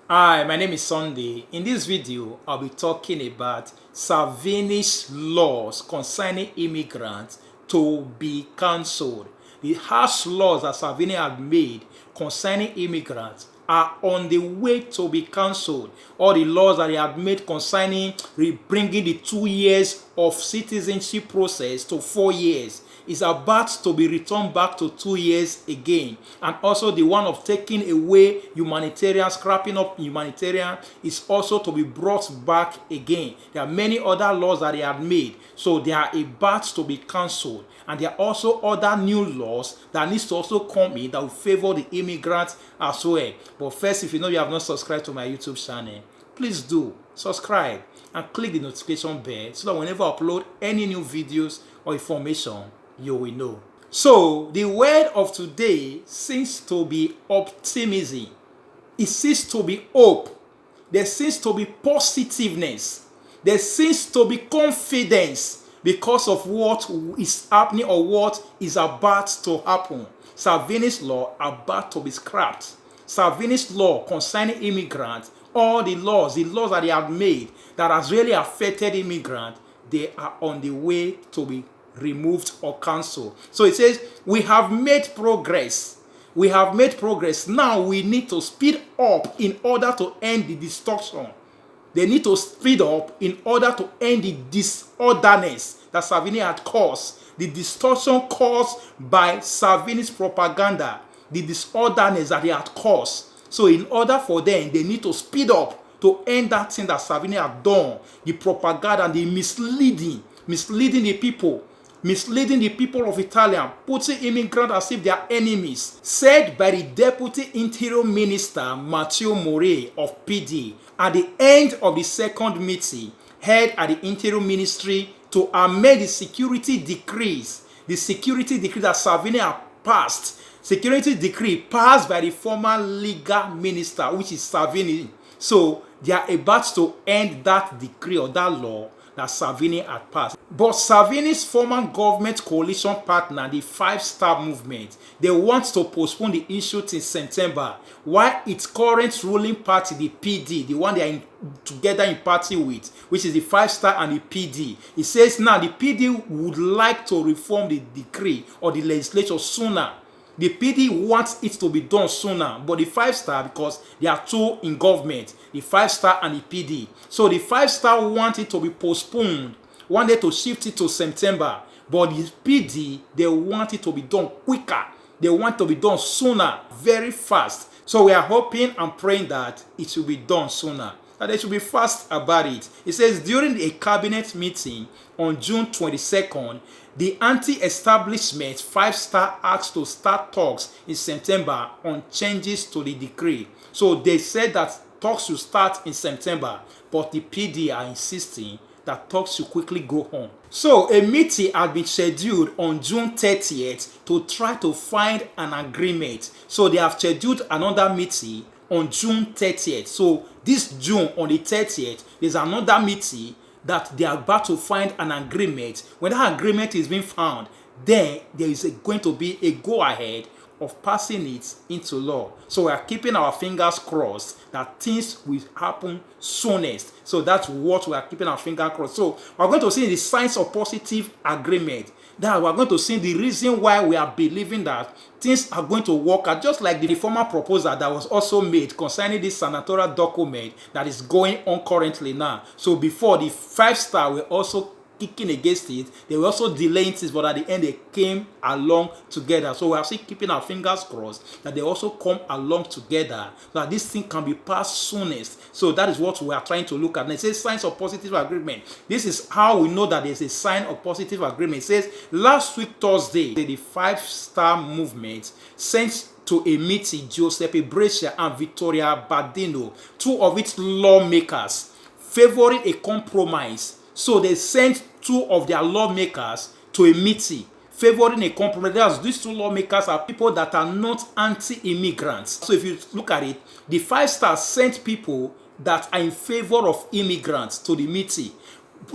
Hi, my name is Sunday. In this video, I'll be talking about Salvini's laws concerning immigrants to be cancelled. The harsh laws that Salvini had made concerning immigrants are on the way to be cancelled. All the laws that he had made concerning bringing the 2 years of citizenship process to 4 years is about to be returned back to 2 years again. And also the one of taking away humanitarian, scrapping up humanitarian is also to be brought back again. There are many other laws that they have made, so they are about to be cancelled. And there are also other new laws that needs to also come in that will favor the immigrants as well. But first, if you know you have not subscribed to my YouTube channel, please do subscribe and click the notification bell so that whenever I upload any new videos or information, you will know. So the word of today seems to be optimism. It seems to be hope. There seems to be positiveness. There seems to be confidence because of what is happening or what is about to happen. Salvini's law about to be scrapped. Salvini's law concerning immigrants, all the laws that they have made that has really affected immigrants, they are on the way to be removed or cancelled. So it says, we have made progress. We have made progress. Now we need to speed up in order to end the destruction. They need to speed up in order to end the disorderness that Salvini had caused. The destruction caused by Salvini's propaganda. The disorderness that he had caused. So in order for them, they need to speed up to end that thing that Salvini had done. The propaganda and the misleading the people. Misleading the people of Italia, putting immigrants as if they are enemies, said by the Deputy Interior Minister Matteo Moret of PD at the end of the second meeting held at the Interior Ministry to amend the security decrees. The security decree that Salvini had passed. Security decree passed by the former legal minister, which is Salvini. So they are about to end that decree or that law that Salvini had passed. But Salvini's former government coalition partner, the Five Star Movement, they want to postpone the issue till September, while its current ruling party, the PD, the one they are together in party with, which is the Five Star and the PD, it says now the PD would like to reform the decree or the legislature sooner. The PD wants it to be done sooner, but the Five Star, because they are two in government, the Five Star and the PD. So the Five Star want it to be postponed, wanted to shift it to September, but the PD, they want it to be done quicker. They want it to be done sooner, very fast. So we are hoping and praying that it will be done sooner, that they should be fast about it. It says during a cabinet meeting on June 22nd, the anti-establishment Five Star asked to start talks in September on changes to the decree. So they said that talks should start in September, but the PD are insisting that talks should quickly go on. So a meeting had been scheduled on June 30th to try to find an agreement. So they have scheduled another meeting on June 30th. So this June on the 30th, there's another meeting that they are about to find an agreement. When that agreement is being found, then there is going to be a go-ahead of passing it into law. So we are keeping our fingers crossed that things will happen soonest. So that's what we are keeping our fingers crossed. So we are going to see the signs of positive agreement. That we are going to see the reason why we are believing that things are going to work out, just like the former proposal that was also made concerning this senatorial document that is going on currently now. So before, the Five Star were also kicking against it, they were also delaying things, but at the end they came along together. So we are still keeping our fingers crossed that they also come along together so that this thing can be passed soonest. So that is what we are trying to look at. And it says signs of positive agreement. This is how we know that there's a sign of positive agreement. It says last week Thursday, the Five Star Movement sent to a meeting Giuseppe Brescia and Vittoria Badino, two of its lawmakers, favoring a compromise. So they sent two of their lawmakers to a meeting favoring a compromise. These two lawmakers are people that are not anti-immigrants. So if you look at it, the Five Stars sent people that are in favor of immigrants to the meeting.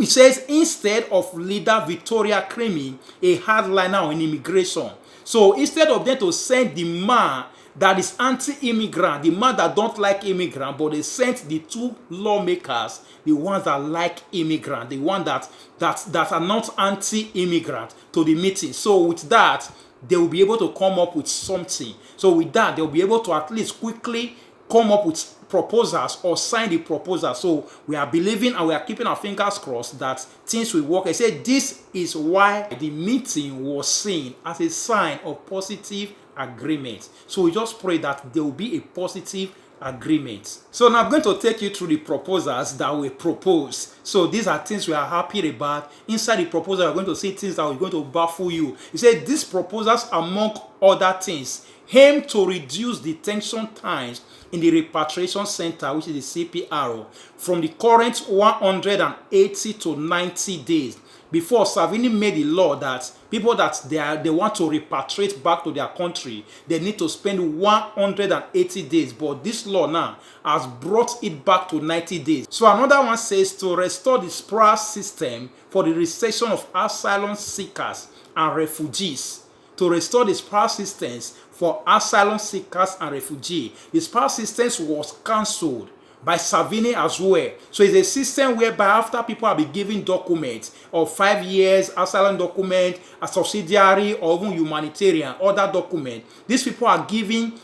It says instead of leader Vittoria Cremi, a hardliner on immigration. So instead of them to send the man that is anti-immigrant, the man that don't like immigrant, but they sent the two lawmakers, the ones that like immigrant, the one that are not anti-immigrant, to the meeting. So with that, they will be able to come up with something. So with that, they'll be able to at least quickly come up with proposals or sign the proposal. So we are believing and we are keeping our fingers crossed that things will work. I said this is why the meeting was seen as a sign of positive agreement. So we just pray that there will be a positive agreement. So now I'm going to take you through the proposals that were proposed. So these are things we are happy about. Inside the proposal, we're going to see things that are going to baffle you. He said these proposals, among other things, aim to reduce detention times in the repatriation center, which is the CPRO, from the current 180 to 90 days. Before, Salvini made the law that people that they want to repatriate back to their country, they need to spend 180 days. But this law now has brought it back to 90 days. So another one says to restore the SPRA system for the reception of asylum seekers and refugees. To restore the SPRA systems for asylum seekers and refugees. The SPRA systems was cancelled by Salvini as well. So it's a system whereby after people have been given documents of 5 years, asylum document, a subsidiary, or even humanitarian, other document, these people are given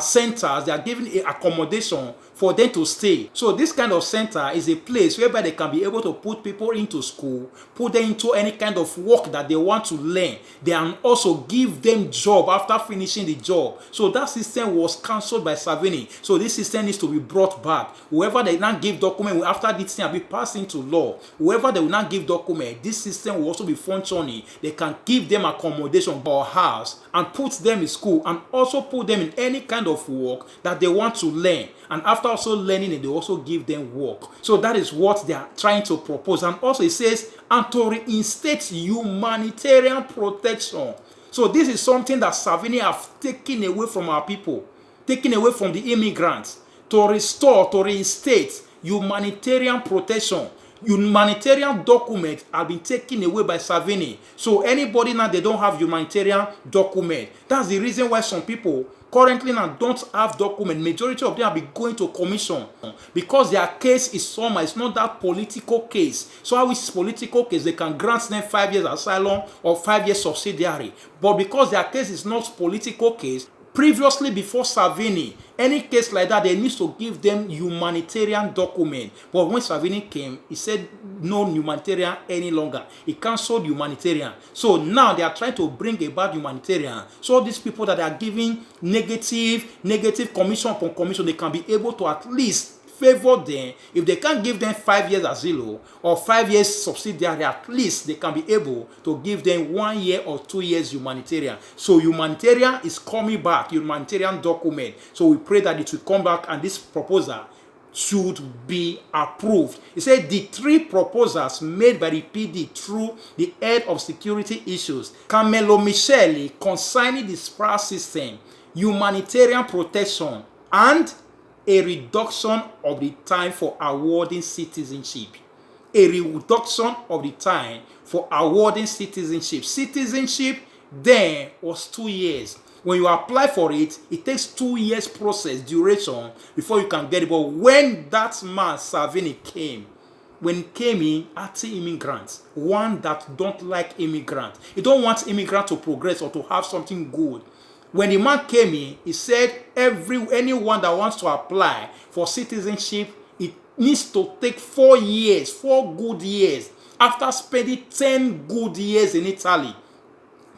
centers, they are given accommodation for them to stay. So this kind of center is a place whereby they can be able to put people into school, put them into any kind of work that they want to learn. They can also give them job after finishing the job. So that system was cancelled by Salvini. So this system needs to be brought back. Whoever they not give document, after this thing will be passed into law, whoever they will not give document, this system will also be functioning. They can give them accommodation or house and put them in school and also put them in any kind of work that they want to learn. And after also learning it, they also give them work. So that is what they are trying to propose. And also it says, and to reinstate humanitarian protection. So this is something that Salvini have taken away from our people, taken away from the immigrants, to restore, to reinstate humanitarian protection. Humanitarian documents have been taken away by Salvini. So anybody now, they don't have humanitarian document. That's the reason why some people currently now don't have document. Majority of them have been going to commission because their case is somehow, it's not that political case. So how is political case? They can grant them 5 years asylum or 5 years subsidiary. But because their case is not political case, previously before Salvini, any case like that, they need to give them humanitarian document. But when Salvini came, he said no humanitarian any longer. He cancelled humanitarian. So now they are trying to bring about humanitarian. So these people that are giving negative commission upon commission, they can be able to at least favor them. If they can't give them 5 years asylum or 5 years subsidiary, at least they can be able to give them 1 year or 2 years humanitarian. So humanitarian is coming back, humanitarian document. So we pray that it will come back and this proposal should be approved. He said the 3 proposals made by the PD through the head of security issues, Carmelo Micheli, concerning the SPRA system, humanitarian protection, and a reduction of the time for awarding citizenship. A reduction of the time for awarding citizenship. Citizenship then was 2 years. When you apply for it, it takes 2 years process duration before you can get it. But when that man Salvini came, when he came in, anti-immigrants, one that don't like immigrants, he don't want immigrants to progress or to have something good. When the man came in, he said anyone that wants to apply for citizenship, it needs to take 4 years, 4 good years. After spending 10 good years in Italy,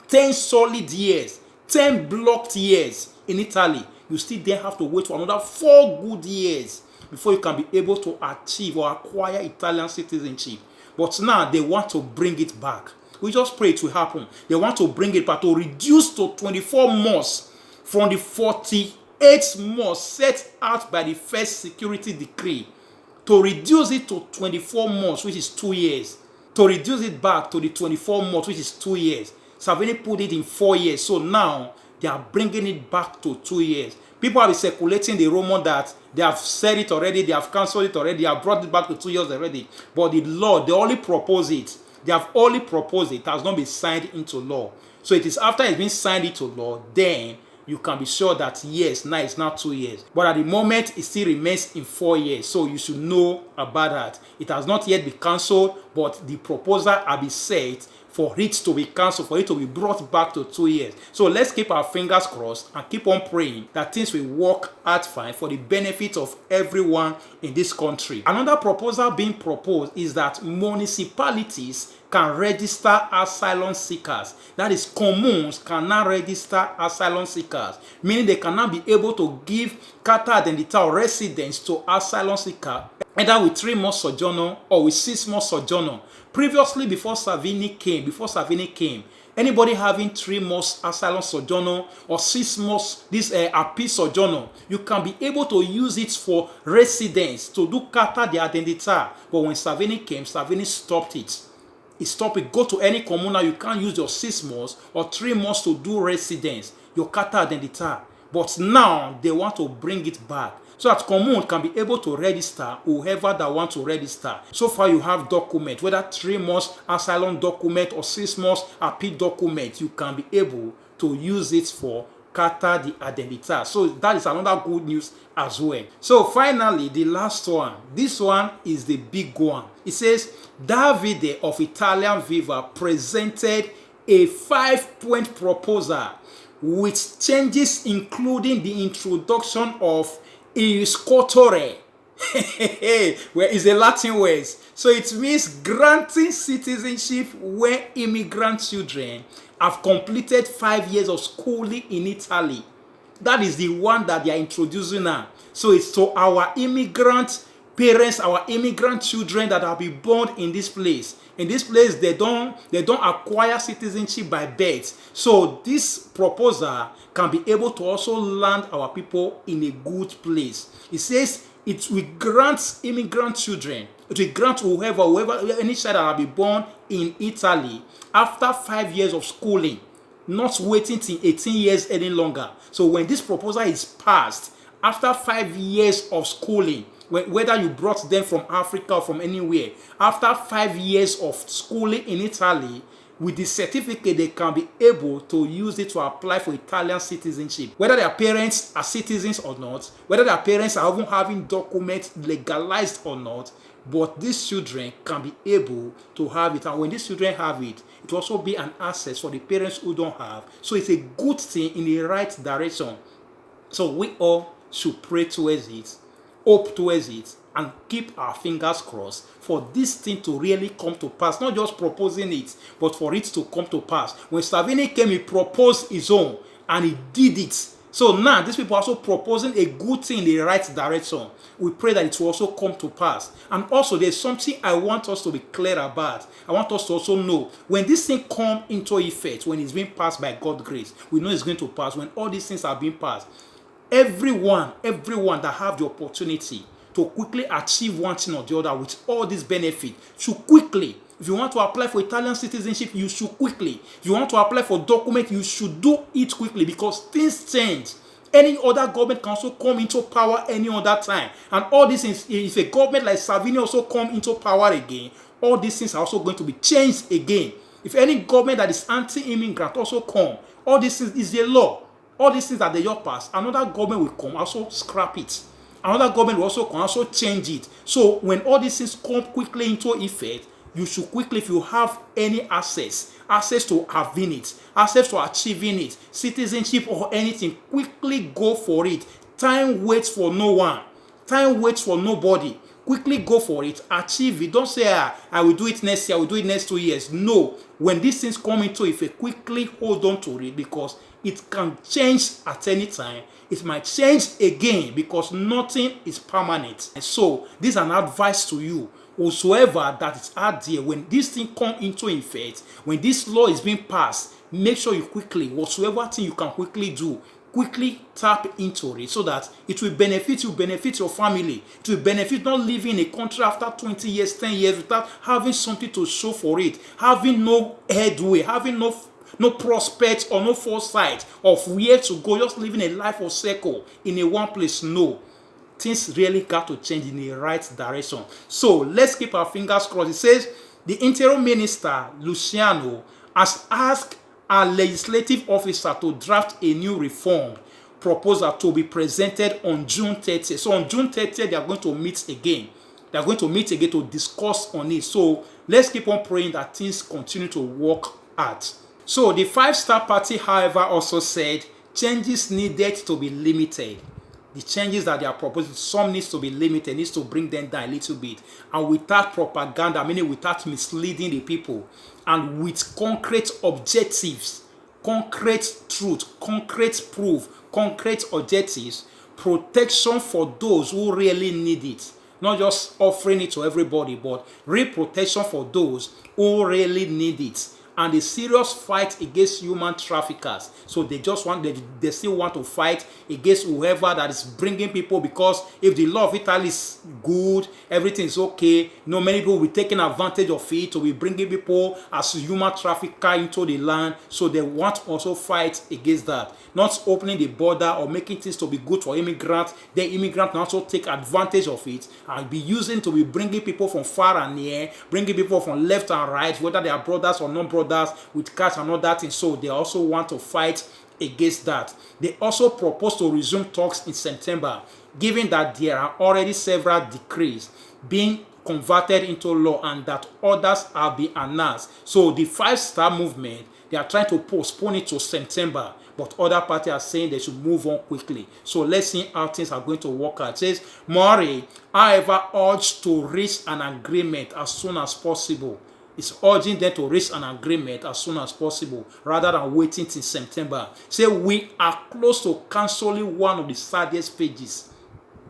10 solid years, 10 blocked years in Italy, you still then have to wait for another 4 good years before you can be able to achieve or acquire Italian citizenship. But now they want to bring it back. We just pray it will happen. They want to bring it back to reduce to 24 months from the 48 months set out by the first security decree. To reduce it to 24 months, which is 2 years. To reduce it back to the 24 months, which is 2 years. Salvini put it in 4 years. So now they are bringing it back to 2 years. People have been circulating the rumor that they have said it already, they have cancelled it already, they have brought it back to 2 years already. But the law, they only propose it. They have only proposed it. It has not been signed into law. So it is after it's been signed into law, then you can be sure that yes, now it's not 2 years. But at the moment, it still remains in 4 years. So you should know about that. It has not yet been cancelled, but the proposal has been set for it to be cancelled, for it to be brought back to 2 years. So let's keep our fingers crossed and keep on praying that things will work out fine for the benefit of everyone in this country. Another proposal being proposed is that municipalities can register asylum seekers. That is, communes can now register asylum seekers, meaning they cannot be able to give carte d'identité or residence to asylum seekers, either with 3 months sojourner or with 6 months sojourner. Previously, before Salvini came, anybody having 3 months asylum sojourner or 6 months this appeal sojourner, you can be able to use it for residence to do carte d'identité. But when Salvini came, Salvini stopped it. He stopped it. Go to any communal, you can't use your 6 months or 3 months to do residence, your carte d'identité. But now they want to bring it back, so that commune can be able to register whoever that want to register. So far you have document, whether 3 months asylum document or 6 months appeal document, you can be able to use it for carte d'identité. So that is another good news as well. So finally, the last one. This one is the big one. It says, Davide of Italian Viva presented a 5-point proposal with changes including the introduction of iscotore, where is the Latin words. So it means granting citizenship when immigrant children have completed 5 years of schooling in Italy. That is the one that they are introducing now. So it's to our immigrant parents, our immigrant children that have been born in this place. In this place, they don't acquire citizenship by birth. So this proposal can be able to also land our people in a good place. It says it will grant immigrant children, it will grant whoever, any child that have been born in Italy after 5 years of schooling, not waiting till 18 years any longer. So when this proposal is passed, after 5 years of schooling, whether you brought them from Africa or from anywhere, after 5 years of schooling in Italy, with the certificate, they can be able to use it to apply for Italian citizenship. Whether their parents are citizens or not, whether their parents are even having documents legalized or not, but these children can be able to have it. And when these children have it, it will also be an access for the parents who don't have. So it's a good thing in the right direction. So we all should pray towards it, hope towards it, and keep our fingers crossed for this thing to really come to pass. Not just proposing it, but for it to come to pass. When Salvini came, he proposed his own, and he did it. So now, these people are also proposing a good thing in the right direction. We pray that it will also come to pass. And also, there's something I want us to be clear about. I want us to also know, when this thing comes into effect, when it's being passed by God's grace, we know it's going to pass. When all these things are being passed, everyone that have the opportunity to quickly achieve one thing or the other with all this benefit should quickly. If you want to apply for Italian citizenship, you should quickly. If you want to apply for document, you should do it quickly, because things change. Any other government can also come into power any other time. And all these things, if a government like Salvini also come into power again, all these things are also going to be changed again. If any government that is anti-immigrant also come, all these things is a law. All these things that they just pass, another government will come, also scrap it. Another government will also come, also change it. So when all these things come quickly into effect, you should quickly, if you have any access to having it, access to achieving it, citizenship or anything, quickly go for it. Time waits for no one. Time waits for nobody. Quickly go for it, achieve it. Don't say, I will do it next year, I will do it next 2 years. No. When these things come into effect, quickly hold on to it, because it can change at any time. It might change again, because nothing is permanent. And so, this is an advice to you. Whosoever that is out there, when this thing come into effect, when this law is being passed, make sure you quickly, whatsoever thing you can quickly do, quickly tap into it, so that it will benefit you, benefit your family. It will benefit not living in a country after 20 years, 10 years without having something to show for it, having no headway, having no prospect or no foresight of where to go, just living a life of circle in a one place. No. Things really got to change in the right direction. So let's keep our fingers crossed. It says the Interior Minister, Luciano, has asked our legislative officer to draft a new reform proposal to be presented on June 30th. So on June 30th, they are going to meet again. They are going to meet again to discuss on it. So let's keep on praying that things continue to work out. So the Five-Star Party, however, also said changes needed to be limited. The changes that they are proposing, some needs to be limited, needs to bring them down a little bit. And without propaganda, meaning without misleading the people, and with concrete objectives, concrete truth, concrete proof, concrete objectives, protection for those who really need it. Not just offering it to everybody, but real protection for those who really need it. And a serious fight against human traffickers. So they just want, they still want to fight against whoever that is bringing people, because if the law of Italy is good, everything is okay, no, many people will be taking advantage of it to be bringing people as human trafficker into the land. So they want to also fight against that. Not opening the border or making things to be good for immigrants. The immigrants also take advantage of it and be using to be bringing people from far and near, bringing people from left and right, whether they are brothers or non-brothers, with cash and all that thing. So they also want to fight against that. They also propose to resume talks in September, given that there are already several decrees being converted into law and that others have been announced. So the Five-Star movement, they are trying to postpone it to September, but other parties are saying they should move on quickly. So let's see how things are going to work out. It says, Murray, however, urged to reach an agreement as soon as possible. It's urging them to reach an agreement as soon as possible, rather than waiting till September. Say, we are close to cancelling one of the saddest pages.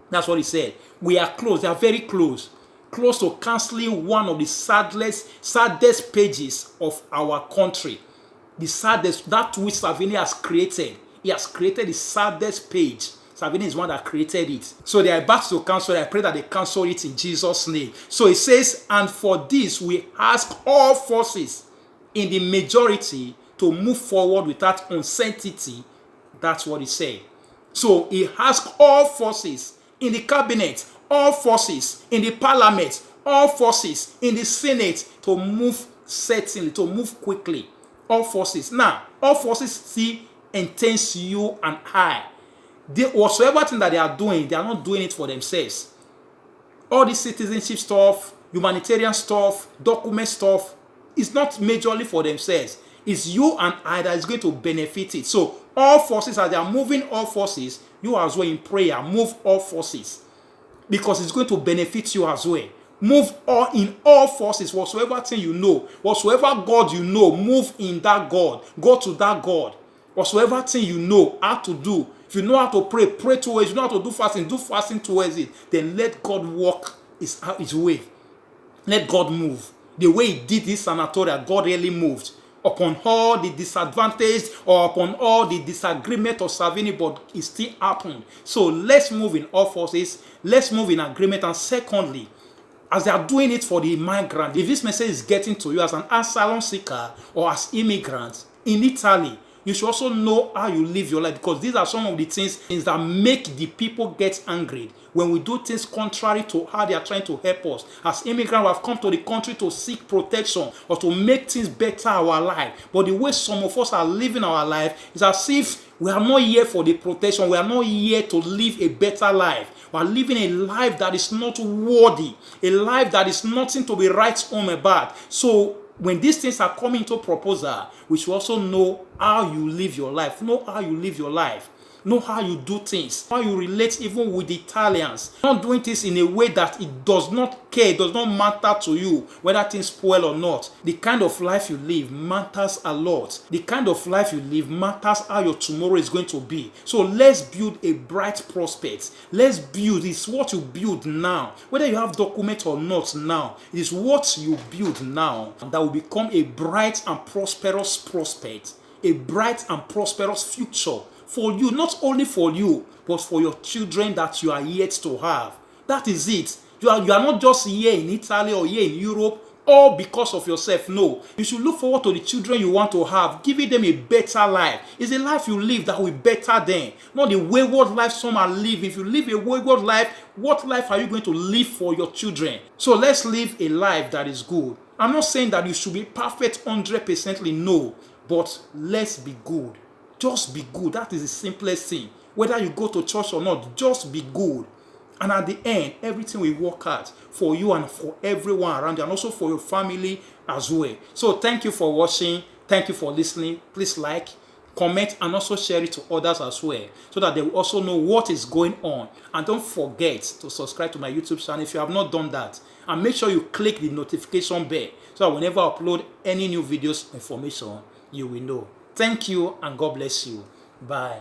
That's what he said. We are close. They are very close. Close to cancelling one of the saddest pages of our country. The saddest, that which Salvini has created. He has created the saddest page. Salvini is one that created it. So they are about to cancel it. I pray that they cancel it in Jesus' name. So it says, and for this we ask all forces in the majority to move forward without uncertainty. That's what he said. So he asked all forces in the cabinet, all forces in the parliament, all forces in the Senate to move certainly, to move quickly. All forces. Now, all forces still entails you and I. Whatsoever thing that they are doing, they are not doing it for themselves. All this citizenship stuff, humanitarian stuff, document stuff, is not majorly for themselves. It's you and I that is going to benefit it. So all forces, as they are moving all forces, you as well in prayer, move all forces. Because it's going to benefit you as well. Move all in all forces, whatsoever thing you know, whatsoever God you know, move in that God. Go to that God. Whatsoever thing you know how to do. If you know how to pray, pray towards it. If you know how to do fasting towards it. Then let God walk his way. Let God move. The way he did this sanatoria, God really moved. Upon all the disadvantage or upon all the disagreement of Salvini, but it still happened. So let's move in all forces. Let's move in agreement. And secondly, as they are doing it for the migrant, if this message is getting to you as an asylum seeker or as immigrants in Italy, you should also know how you live your life, because these are some of the things that make the people get angry when we do things contrary to how they are trying to help us. As immigrants, we have come to the country to seek protection or to make things better our life. But the way some of us are living our life is as if we are not here for the protection. We are not here to live a better life. We are living a life that is not worthy, a life that is nothing to be right home about. So when these things are coming to proposal, we should also know how you live your life. Know how you live your life. Know how you do things. How you relate even with the Italians. Not doing things in a way that it does not care, it does not matter to you whether things spoil or not. The kind of life you live matters a lot. The kind of life you live matters how your tomorrow is going to be. So let's build a bright prospect. Let's build. It's what you build now. Whether you have document or not now, it is what you build now that will become a bright and prosperous prospect. A bright and prosperous future for you, not only for you, but for your children that you are yet to have. That is it. You are not just here in Italy or here in Europe, all because of yourself. No. You should look forward to the children you want to have, giving them a better life. It's a life you live that will better them. Not the wayward life some are living. If you live a wayward life, what life are you going to live for your children? So let's live a life that is good. I'm not saying that you should be perfect 100%, no. But let's be good. Just be good. That is the simplest thing. Whether you go to church or not, just be good. And at the end, everything will work out for you and for everyone around you, and also for your family as well. So thank you for watching. Thank you for listening. Please like, comment, and also share it to others as well, so that they will also know what is going on. And don't forget to subscribe to my YouTube channel if you have not done that. And make sure you click the notification bell, so that whenever I upload any new videos information, you will know. Thank you, and God bless you. Bye.